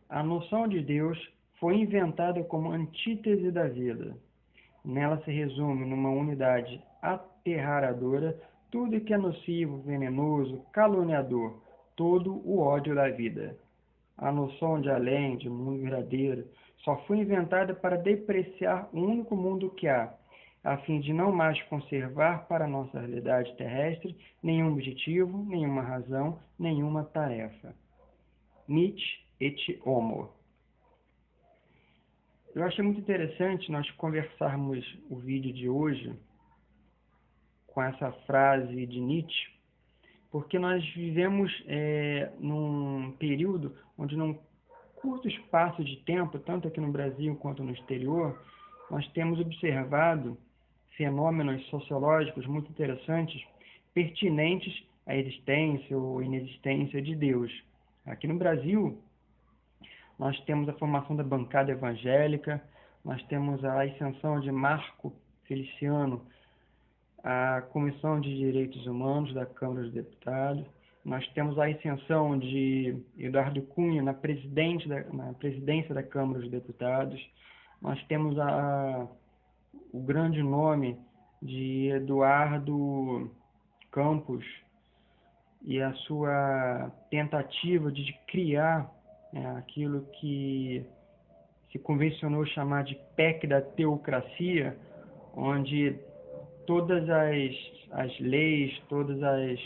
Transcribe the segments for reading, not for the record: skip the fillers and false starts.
A noção de Deus foi inventada como antítese da vida. Nela se resume numa unidade aterradora tudo que é nocivo, venenoso, caluniador, todo o ódio da vida. A noção de além, de mundo verdadeiro, só foi inventada para depreciar o único mundo que há, a fim de não mais conservar para a nossa realidade terrestre nenhum objetivo, nenhuma razão, nenhuma tarefa. Nietzsche et Homo. Eu achei muito interessante nós conversarmos o vídeo de hoje com essa frase de Nietzsche, porque nós vivemos num período onde, num curto espaço de tempo, tanto aqui no Brasil quanto no exterior, nós temos observado fenômenos sociológicos muito interessantes, pertinentes à existência ou inexistência de Deus. Aqui no Brasil, nós temos a formação da bancada evangélica, nós temos a ascensão de Marco Feliciano à Comissão de Direitos Humanos da Câmara dos Deputados, nós temos a ascensão de Eduardo Cunha na presidência da Câmara dos Deputados, nós temos o grande nome de Eduardo Campos e a sua tentativa de criar aquilo que se convencionou chamar de PEC da teocracia, onde todas as leis, todas as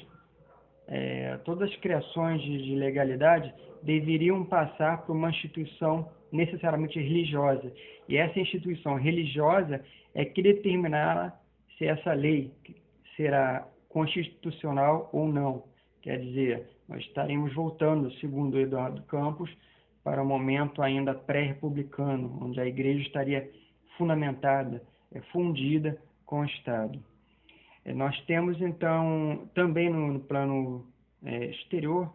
criações de legalidade deveriam passar por uma instituição necessariamente religiosa. E essa instituição religiosa é que determinará se essa lei será constitucional ou não. Quer dizer, nós estaremos voltando, segundo Eduardo Campos, para um momento ainda pré-republicano, onde a igreja estaria fundamentada, fundida com o Estado. Nós temos, então, também no plano exterior,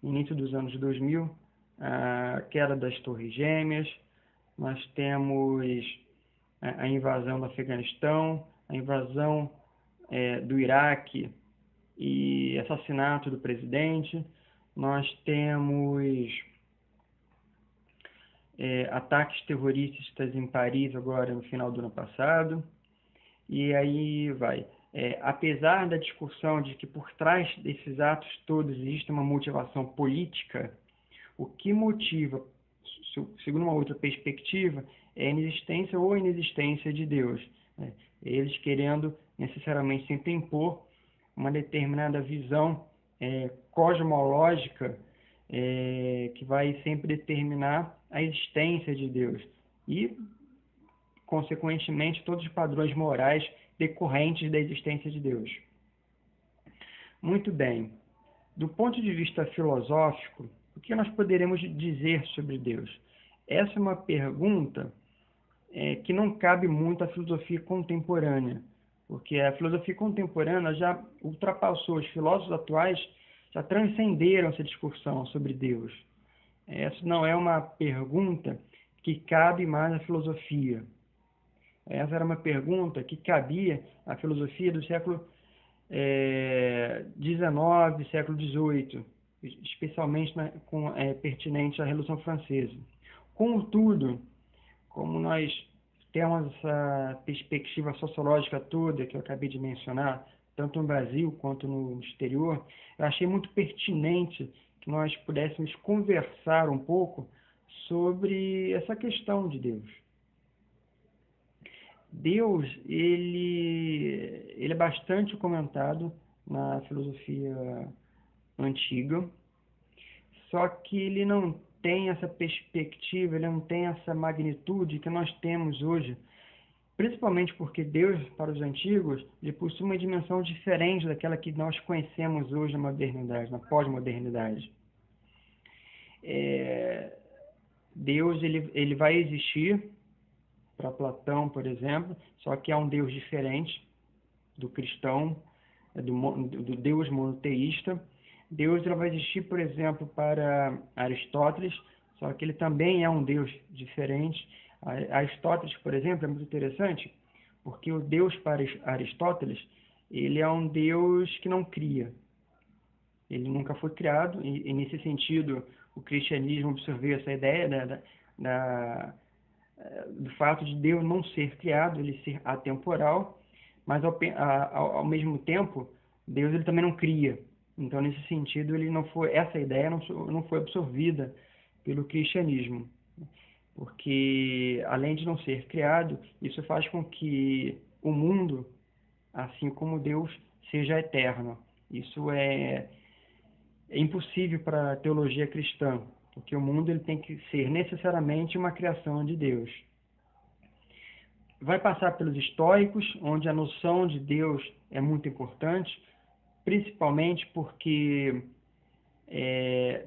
no início dos anos 2000, a queda das Torres Gêmeas, nós temos a invasão do Afeganistão, a invasão do Iraque e assassinato do presidente, nós temos ataques terroristas em Paris agora no final do ano passado, e aí vai. Apesar da discussão de que por trás desses atos todos existe uma motivação política, o que motiva, segundo uma outra perspectiva, é a inexistência ou inexistência de Deus. Eles querendo necessariamente sempre impor uma determinada visão cosmológica que vai sempre determinar a existência de Deus e, consequentemente, todos os padrões morais decorrentes da existência de Deus. Muito bem. Do ponto de vista filosófico, o que nós poderemos dizer sobre Deus? Essa é uma pergunta que não cabe muito à filosofia contemporânea, porque a filosofia contemporânea já ultrapassou, os filósofos atuais já transcenderam essa discussão sobre Deus. Essa não é uma pergunta que cabe mais à filosofia. Essa era uma pergunta que cabia à filosofia do século XIX, século XVIII, especialmente pertinente à Revolução Francesa. Contudo, como nós temos essa perspectiva sociológica toda que eu acabei de mencionar, tanto no Brasil quanto no exterior, eu achei muito pertinente que nós pudéssemos conversar um pouco sobre essa questão de Deus. Deus, ele é bastante comentado na filosofia antiga, só que ele não tem essa perspectiva, ele não tem essa magnitude que nós temos hoje, principalmente porque Deus, para os antigos, ele possui uma dimensão diferente daquela que nós conhecemos hoje na modernidade, na pós-modernidade. Deus, ele vai existir para Platão, por exemplo, só que é um Deus diferente do cristão, do Deus monoteísta. Deus ele vai existir, por exemplo, para Aristóteles, só que ele também é um Deus diferente. Aristóteles, por exemplo, é muito interessante, porque o Deus para Aristóteles, ele é um Deus que não cria. ele nunca foi criado, e nesse sentido o cristianismo absorveu essa ideia do fato de Deus não ser criado, ele ser atemporal, mas ao mesmo tempo, Deus ele também não cria. Então, nesse sentido, essa ideia não foi absorvida pelo cristianismo, porque além de não ser criado, isso faz com que o mundo, assim como Deus, seja eterno. Isso é impossível para a teologia cristã, porque o mundo ele tem que ser necessariamente uma criação de Deus. Vai passar pelos estoicos, onde a noção de Deus é muito importante, principalmente porque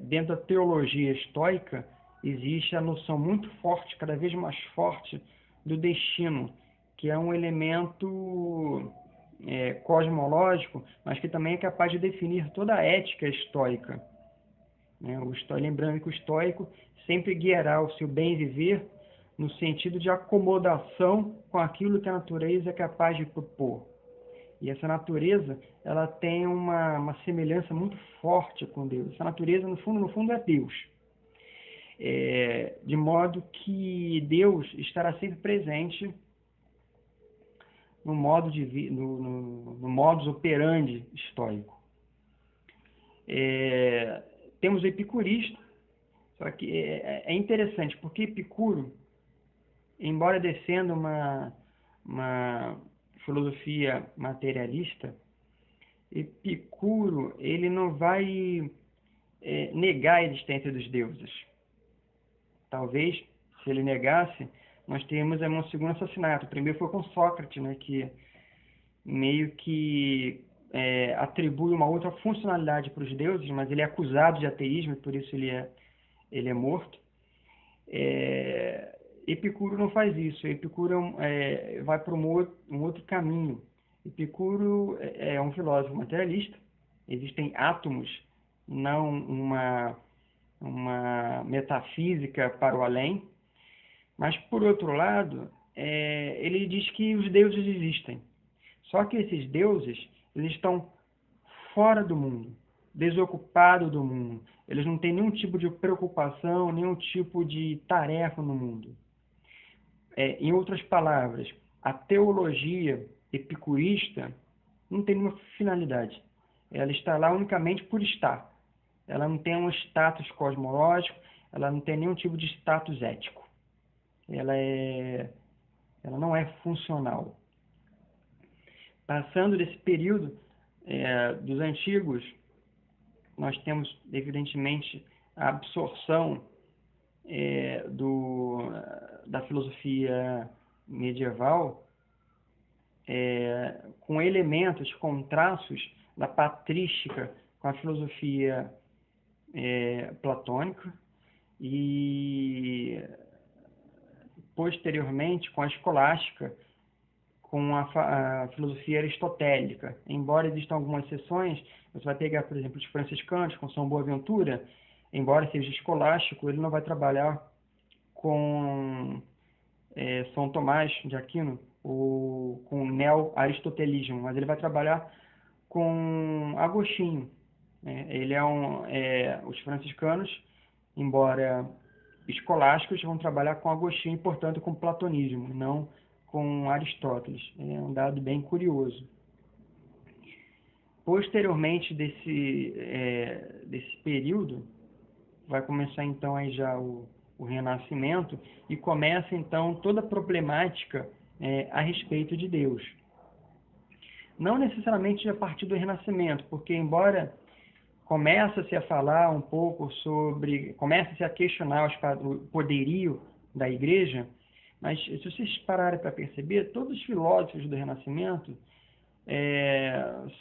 dentro da teologia estoica existe a noção muito forte, cada vez mais forte, do destino, que é um elemento cosmológico, mas que também é capaz de definir toda a ética estoica. Lembrando que o estoico sempre guiará o seu bem viver no sentido de acomodação com aquilo que a natureza é capaz de propor. E essa natureza, ela tem uma semelhança muito forte com Deus. Essa natureza, no fundo é Deus. De modo que Deus estará sempre presente no modus operandi estoico. Temos o epicurista, só que é interessante, porque Epicuro, embora descendo uma filosofia materialista, Epicuro ele não vai negar a existência dos deuses. Talvez, se ele negasse, nós teríamos um segundo assassinato. O primeiro foi com Sócrates, né, que meio que atribui uma outra funcionalidade para os deuses, mas ele é acusado de ateísmo e por isso ele é morto. Epicuro não faz isso. Epicuro vai para um outro caminho. Epicuro é um filósofo materialista. Existem átomos, não uma metafísica para o além. Mas, por outro lado, ele diz que os deuses existem. Só que esses deuses, eles estão fora do mundo, desocupados do mundo. Eles não têm nenhum tipo de preocupação, nenhum tipo de tarefa no mundo. Em outras palavras, a teologia epicurista não tem nenhuma finalidade. Ela está lá unicamente por estar. Ela não tem um status cosmológico, ela não tem nenhum tipo de status ético. Ela não é funcional. Passando desse período dos antigos, nós temos, evidentemente, a absorção da filosofia medieval com elementos, com traços da patrística com a filosofia platônica e, posteriormente, com a escolástica, com a filosofia aristotélica. Embora existam algumas exceções, você vai pegar, por exemplo, os franciscanos, com São Boaventura, embora seja escolástico, ele não vai trabalhar com São Tomás de Aquino, ou com o neo-aristotelismo, mas ele vai trabalhar com Agostinho. Os franciscanos, embora escolásticos, vão trabalhar com Agostinho e, portanto, com platonismo, não com Aristóteles. É um dado bem curioso. Posteriormente desse período, vai começar então aí já o Renascimento e começa então toda a problemática a respeito de Deus. Não necessariamente a partir do Renascimento, porque embora começa-se a falar um pouco começa-se a questionar o poderio da Igreja, mas se vocês pararem para perceber, todos os filósofos do Renascimento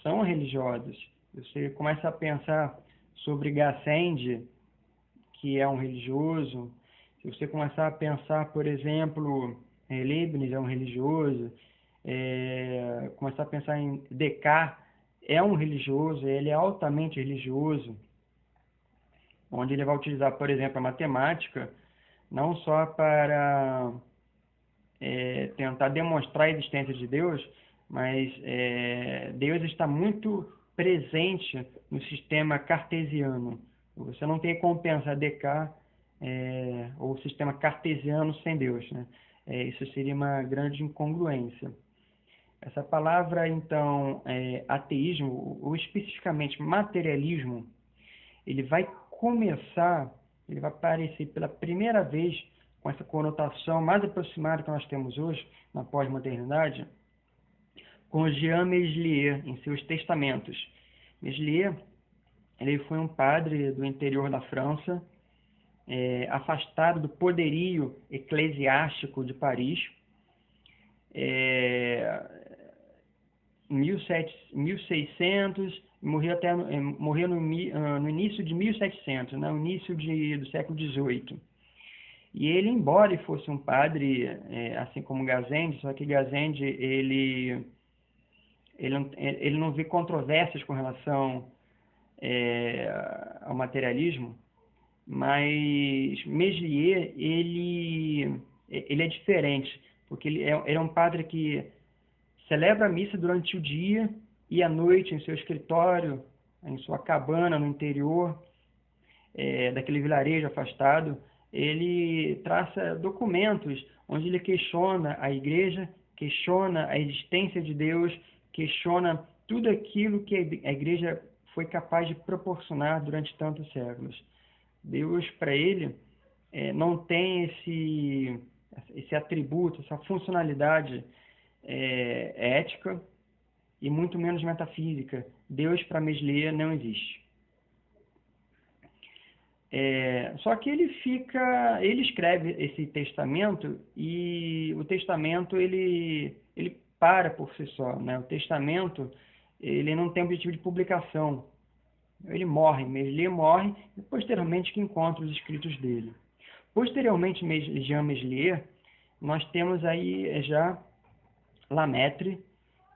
são religiosos. Você começa a pensar sobre Gassendi, que é um religioso. Se você começar a pensar, por exemplo, Leibniz é um religioso. Começar a pensar em Descartes, é um religioso, ele é altamente religioso, onde ele vai utilizar, por exemplo, a matemática, não só para tentar demonstrar a existência de Deus, mas Deus está muito presente no sistema cartesiano. Você não tem como pensar Descartes ou sistema cartesiano sem Deus, né? Isso seria uma grande incongruência. Essa palavra, então, ateísmo, ou especificamente materialismo, ele vai aparecer pela primeira vez com essa conotação mais aproximada que nós temos hoje, na pós-modernidade, com Jean Meslier, em seus testamentos. Meslier, ele foi um padre do interior da França, afastado do poderio eclesiástico de Paris, 1600, morreu no início de 1700, no início do século XVIII. E ele, embora ele fosse um padre, assim como Gazende, só que Gazende ele não vê controvérsias com relação ao materialismo, mas Meslier ele é diferente, porque ele é um padre que celebra a missa durante o dia e à noite em seu escritório, em sua cabana no interior daquele vilarejo afastado. Ele traça documentos onde ele questiona a igreja, questiona a existência de Deus, questiona tudo aquilo que a igreja foi capaz de proporcionar durante tantos séculos. Deus, para ele, não tem esse atributo, essa funcionalidade ética e muito menos metafísica. Deus, para Meslier, não existe. Só que ele escreve esse testamento, e o testamento ele para por si só, né? O testamento ele não tem objetivo de publicação. Ele morre, Meslier morre, e posteriormente que encontra os escritos dele. Posteriormente, Jean Meslier, nós temos aí já Lamaitre,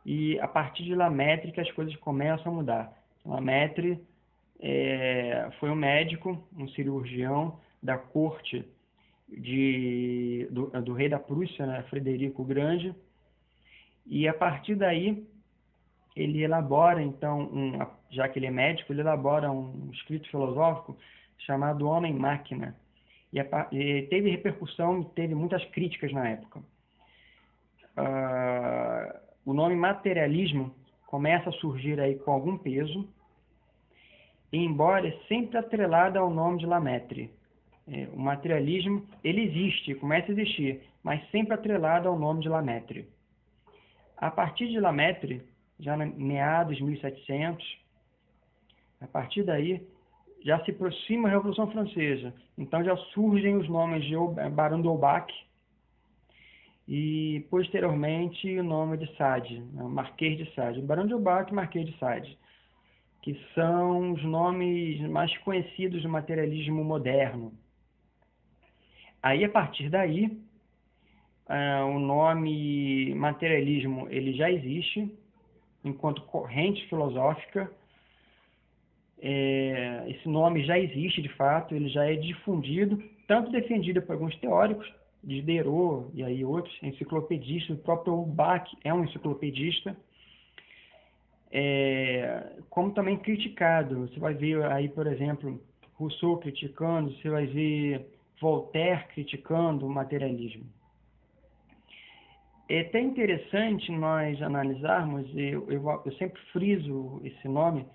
e a partir de Lamaitre que as coisas começam a mudar. Lamaitre foi um médico, um cirurgião da corte do rei da Prússia, né, Frederico o Grande, e a partir daí ele elabora, então, já que ele é médico, ele elabora um escrito filosófico chamado Homem-Máquina, e teve repercussão, teve muitas críticas na época. O nome materialismo começa a surgir aí com algum peso, embora é sempre atrelado ao nome de Lamaitre. O materialismo, ele existe, começa a existir, mas sempre atrelado ao nome de Lamaitre. A partir de Lamaitre, já meados de 1700, a partir daí, já se aproxima a Revolução Francesa. Então já surgem os nomes de Barão de Holbach e, posteriormente, o nome de Sade, Marquês de Sade. Barão de Holbach e Marquês de Sade, que são os nomes mais conhecidos do materialismo moderno. Aí, a partir daí, o nome materialismo ele já existe enquanto corrente filosófica. Esse nome já existe de fato, ele já é difundido, tanto defendido por alguns teóricos, Diderot e aí outros, enciclopedistas, o próprio Holbach é um enciclopedista, como também criticado. Você vai ver aí, por exemplo, Rousseau criticando, você vai ver Voltaire criticando o materialismo. É até interessante nós analisarmos, eu sempre friso esse nome,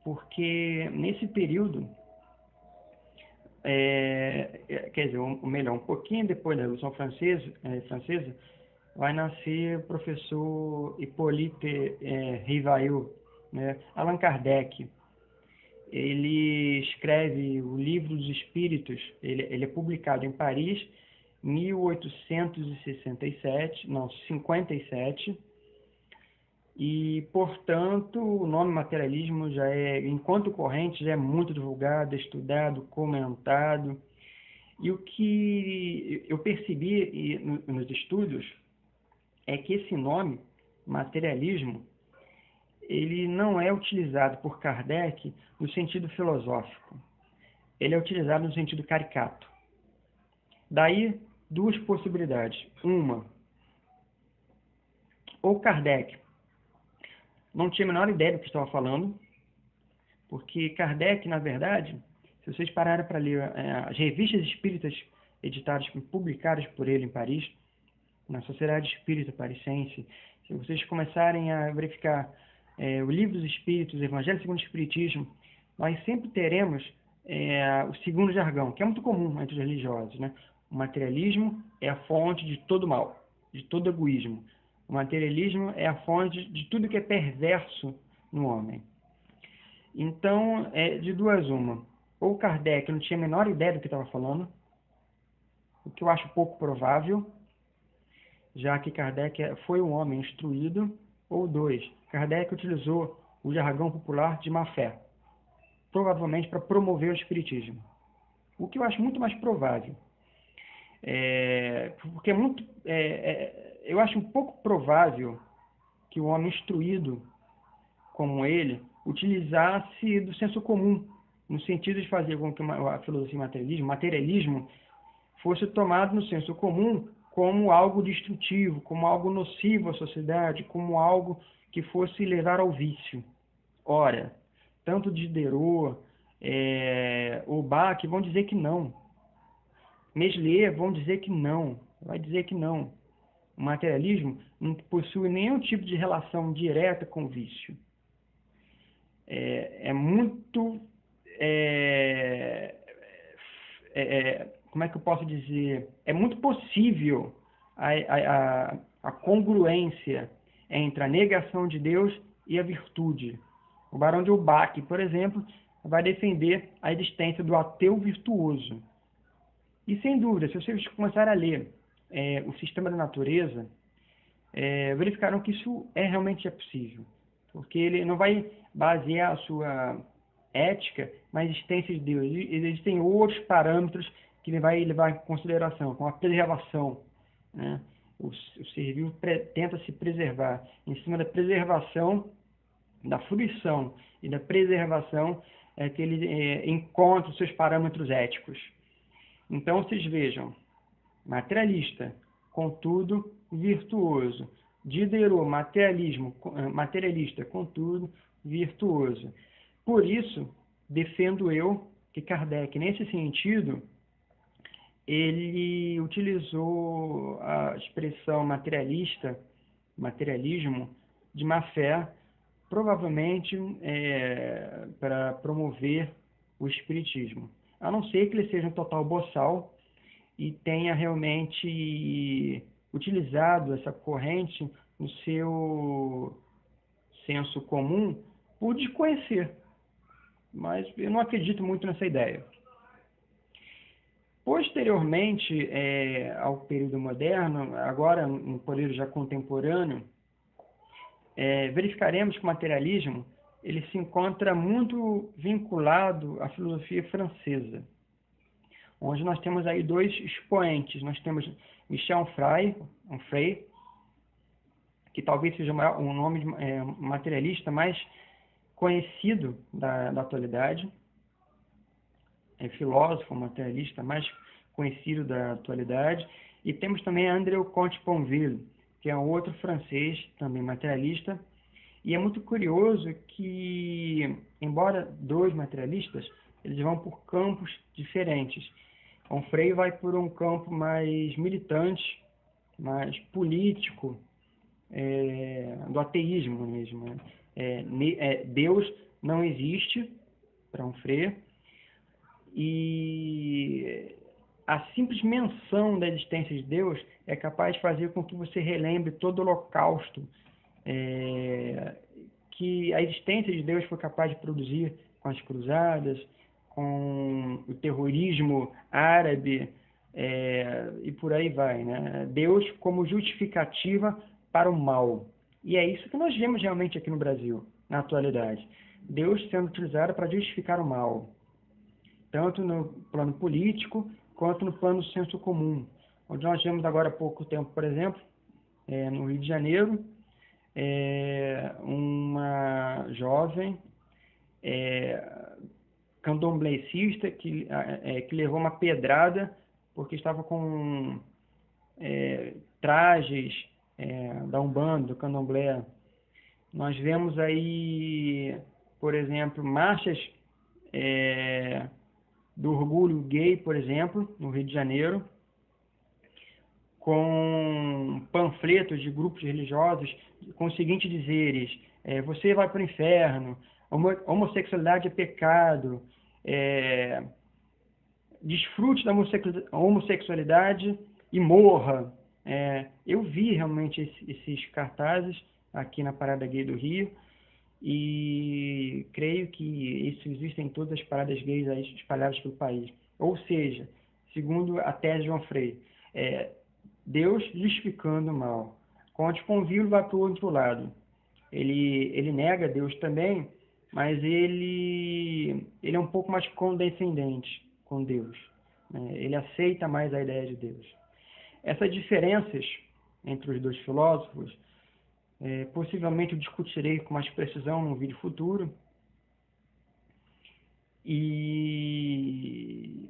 porque nesse período, quer dizer, um pouquinho depois da Revolução Francesa, vai nascer o professor Hippolyte Rivail, né? Allan Kardec. Ele escreve o Livro dos Espíritos, ele é publicado em Paris, 57, e, portanto, o nome materialismo já enquanto corrente, já é muito divulgado, estudado, comentado. E o que eu percebi nos estudos é que esse nome, materialismo, ele não é utilizado por Kardec no sentido filosófico. Ele é utilizado no sentido caricato. Daí, duas possibilidades. Uma, ou Kardec não tinha a menor ideia do que estava falando, Porque Kardec, na verdade, se vocês pararem para ler as revistas espíritas editadas, publicadas por ele em Paris, na Sociedade Espírita Parisense, se vocês começarem a verificar o Livro dos Espíritos, o Evangelho segundo o Espiritismo, nós sempre teremos o segundo jargão, que é muito comum entre os religiosos, né? O materialismo é a fonte de todo mal, de todo egoísmo. O materialismo é a fonte de tudo que é perverso no homem. Então, de duas uma. Ou Kardec não tinha a menor ideia do que estava falando, o que eu acho pouco provável, já que Kardec foi um homem instruído, ou dois, Kardec utilizou o jargão popular de má fé, provavelmente para promover o espiritismo. O que eu acho muito mais provável. Porque eu acho um pouco provável que o homem instruído como ele utilizasse do senso comum, no sentido de fazer com que a filosofia materialismo fosse tomado no senso comum como algo destrutivo, como algo nocivo à sociedade, como algo que fosse levar ao vício. Ora, tanto Diderot, ou Bach vão dizer que não. Meslier vão dizer que não. Vai dizer que não. O materialismo não possui nenhum tipo de relação direta com o vício. Como é que eu posso dizer? É muito possível a congruência entre a negação de Deus e a virtude. O Barão de Ulbach, por exemplo, vai defender a existência do ateu virtuoso. E, sem dúvida, se vocês começarem a ler o Sistema da Natureza, verificaram que isso realmente é possível. Porque ele não vai basear a sua ética na existência de Deus. Existem outros parâmetros que ele vai levar em consideração, como a preservação, né? O ser vivo tenta se preservar. Em cima da preservação, da fruição e da preservação, que ele encontra os seus parâmetros éticos. Então, vocês vejam, materialista, contudo, virtuoso. Diderot, materialista, contudo, virtuoso. Por isso, defendo eu que Kardec, nesse sentido, ele utilizou a expressão materialismo, de má fé, provavelmente para promover o espiritismo. A não ser que ele seja um total boçal e tenha realmente utilizado essa corrente no seu senso comum por desconhecer. Mas eu não acredito muito nessa ideia. Posteriormente ao período moderno, agora no período já contemporâneo, verificaremos que o materialismo ele se encontra muito vinculado à filosofia francesa, onde nós temos aí dois expoentes. Nós temos Michel Onfray, que talvez seja o nome materialista mais conhecido da atualidade, filósofo materialista mais conhecido da atualidade, e temos também André Comte-Sponville, que é um outro francês, também materialista, e é muito curioso que, embora dois materialistas, eles vão por campos diferentes. Onfray vai por um campo mais militante, mais político, do ateísmo mesmo, né? Deus não existe para Onfray, e a simples menção da existência de Deus é capaz de fazer com que você relembre todo o holocausto que a existência de Deus foi capaz de produzir com as cruzadas, com o terrorismo árabe, e por aí vai, né? Deus como justificativa para o mal. E é isso que nós vemos realmente aqui no Brasil, na atualidade. Deus sendo utilizado para justificar o mal, tanto no plano político, quanto no plano do senso comum. Onde nós vemos agora há pouco tempo, por exemplo, no Rio de Janeiro, uma jovem candomblessista que levou uma pedrada porque estava com trajes da Umbanda, do candomblé. Nós vemos aí por exemplo, marchas do orgulho gay, por exemplo, no Rio de Janeiro, com panfletos de grupos religiosos com os seguintes dizeres: você vai para o inferno, homossexualidade é pecado, desfrute da homossexualidade e morra. Eu vi realmente esses cartazes aqui na Parada Gay do Rio, e creio que isso existe em todas as paradas gays aí espalhadas pelo país. Ou seja, segundo a tese de João Freire, Deus justificando o mal. Conte Ponville vai para o outro lado. Ele nega Deus também, mas ele é um pouco mais condescendente com Deus, né? Ele aceita mais a ideia de Deus. Essas diferenças entre os dois filósofos, possivelmente eu discutirei com mais precisão num vídeo futuro. E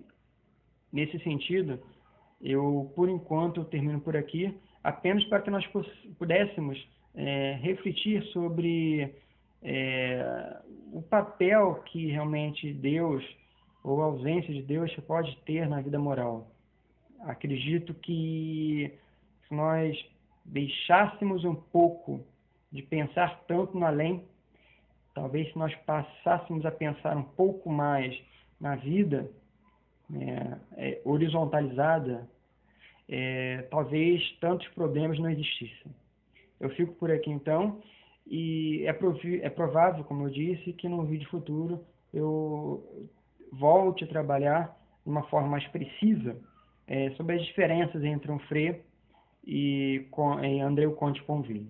nesse sentido, por enquanto, eu termino por aqui, apenas para que nós pudéssemos refletir sobre o papel que realmente Deus, ou a ausência de Deus, pode ter na vida moral. Acredito que se nós deixássemos um pouco de pensar tanto no além, talvez se nós passássemos a pensar um pouco mais na vida horizontalizada, talvez tantos problemas não existissem. Eu fico por aqui então, e é provável, como eu disse, que no vídeo futuro eu volte a trabalhar de uma forma mais precisa sobre as diferenças entre um Frei e André Comte Ponville.